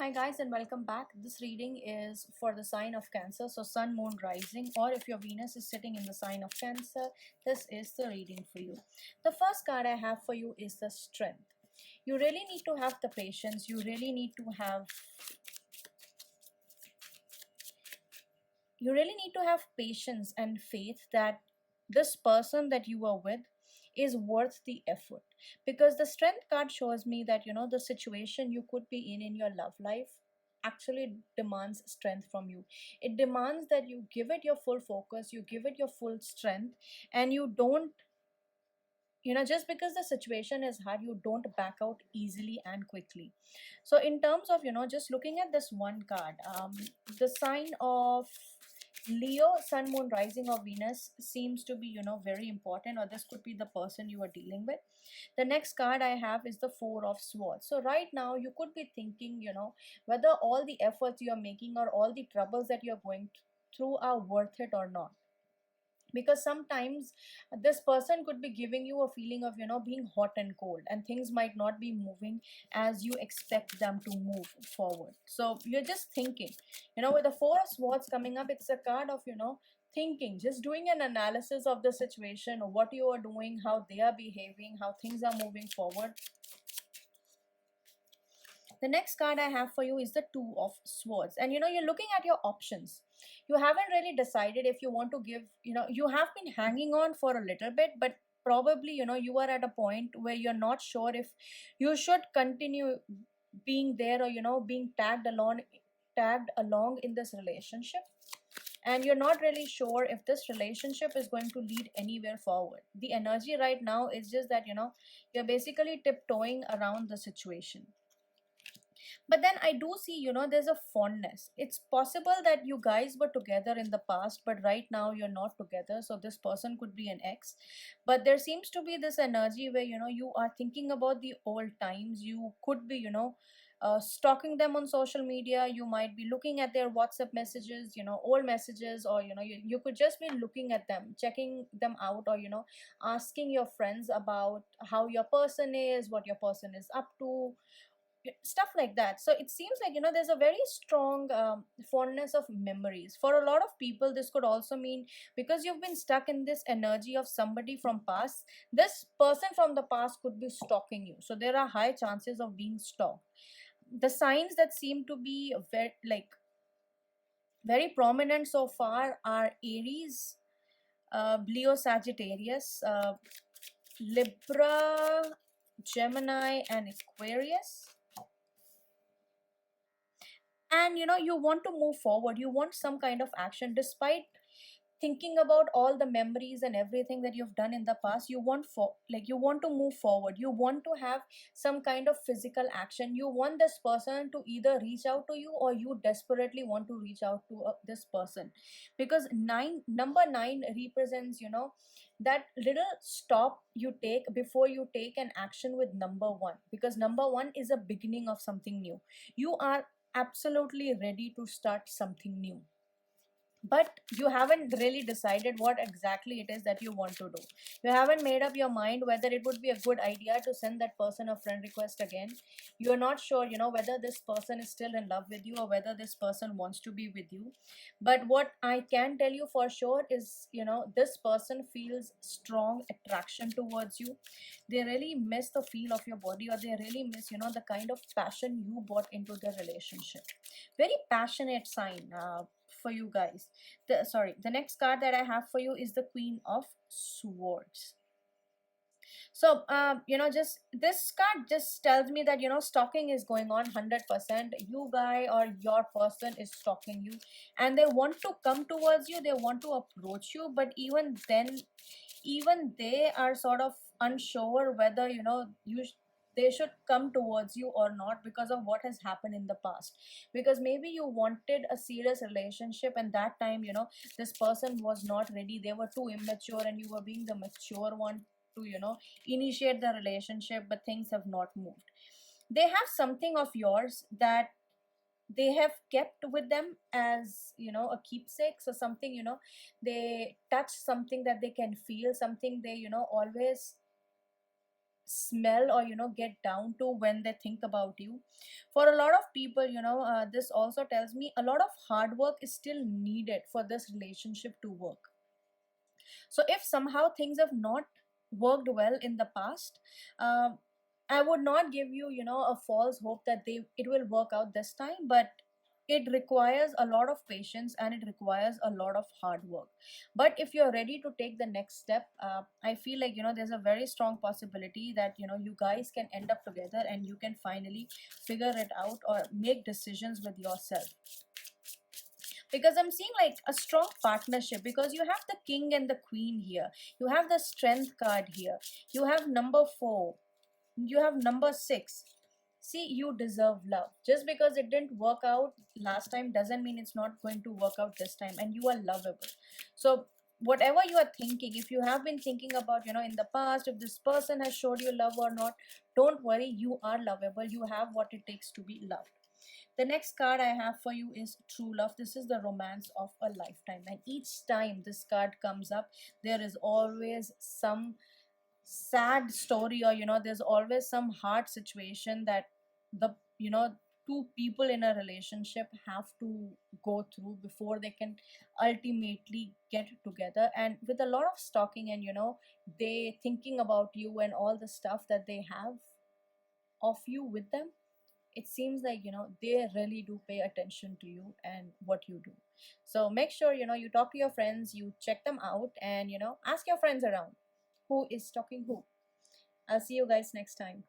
Hi guys and welcome back. This reading is for the sign of Cancer, so Sun, Moon, Rising, or if your Venus is sitting in the sign of Cancer, this is the reading for you. The first card I have for you is the Strength. You really need to have the patience. You really need to have patience and faith that this person that you are with is worth the effort, because the Strength card shows me that the situation you could be in your love life actually demands strength from you. It demands that you give it your full focus, you give it your full strength, and you don't, just because the situation is hard, you don't back out easily and quickly. So in terms of just looking at this one card, the sign of Leo, Sun, Moon, Rising, or Venus seems to be very important, or this could be the person you are dealing with. The next card I have is the Four of Swords. So right now you could be thinking whether all the efforts you are making or all the troubles that you're going through are worth it or not, because sometimes this person could be giving you a feeling of being hot and cold, and things might not be moving as you expect them to move forward. So you're just thinking, with the Four of Swords coming up, it's a card of thinking, just doing an analysis of the situation, what you are doing, how they are behaving, how things are moving forward. The next card I have for you is the Two of Swords, and you're looking at your options. You haven't really decided if you want to give, you have been hanging on for a little bit, but probably you are at a point where you're not sure if you should continue being there, or being tagged along in this relationship, and you're not really sure if this relationship is going to lead anywhere forward. The energy right now is just that you're basically tiptoeing around the situation. But then I do see, there's a fondness. It's possible that you guys were together in the past, but right now you're not together. So this person could be an ex. But there seems to be this energy where, you are thinking about the old times. You could be, stalking them on social media. You might be looking at their WhatsApp messages, old messages, or, you could just be looking at them, checking them out, or, asking your friends about how your person is, what your person is up to, stuff like that. So it seems like there's a very strong fondness of memories. For a lot of people, this could also mean, because you've been stuck in this energy of somebody from past, this person from the past could be stalking you, so there are high chances of being stalked. The signs that seem to be very prominent so far are Aries, Leo, Sagittarius, Libra, Gemini, and Aquarius. And you want to move forward, you want some kind of action despite thinking about all the memories and everything that you've done in the past. You want to move forward, you want to have some kind of physical action. You want this person to either reach out to you, or you desperately want to reach out to this person, because number 9 represents that little stop you take before you take an action with number 1, because number 1 is a beginning of something new. You are absolutely ready to start something new, but you haven't really decided what exactly it is that you want to do. You haven't made up your mind whether it would be a good idea to send that person a friend request again. You're not sure whether this person is still in love with you, or whether this person wants to be with you. But what I can tell you for sure is this person feels strong attraction towards you. They really miss the feel of your body, or they really miss the kind of passion you brought into the relationship. Very passionate sign for you guys. The next card that I have for you is the Queen of Swords. So just this card just tells me that stalking is going on 100%. You guy or your person is stalking you, and they want to come towards you, they want to approach you, but even then, even they are sort of unsure whether they should come towards you or not, because of what has happened in the past. Because maybe you wanted a serious relationship, and that time this person was not ready, they were too immature, and you were being the mature one to initiate the relationship, but things have not moved. They have something of yours that they have kept with them as a keepsake. So something, they touch something that they can feel, something they always smell or get down to when they think about you. For a lot of people, this also tells me a lot of hard work is still needed for this relationship to work. So if somehow things have not worked well in the past, um, I would not give you, a false hope that it will work out this time, but it requires a lot of patience and it requires a lot of hard work. But if you're ready to take the next step, I feel like, there's a very strong possibility that, you guys can end up together and you can finally figure it out or make decisions with yourself. Because I'm seeing like a strong partnership, because you have the king and the queen here, you have the strength card here, you have number 4, you have number 6. See, you deserve love. Just because it didn't work out last time doesn't mean it's not going to work out this time, and you are lovable. So whatever you are thinking, if you have been thinking about, in the past, if this person has showed you love or not, don't worry, you are lovable, you have what it takes to be loved. The next card I have for you is True Love. This is the romance of a lifetime. And each time this card comes up, there is always some sad story, or there's always some hard situation that the two people in a relationship have to go through before they can ultimately get together. And with a lot of stalking and they thinking about you and all the stuff that they have of you with them, it seems like they really do pay attention to you and what you do. So make sure you talk to your friends, you check them out, and ask your friends around who is stalking who. I'll see you guys next time.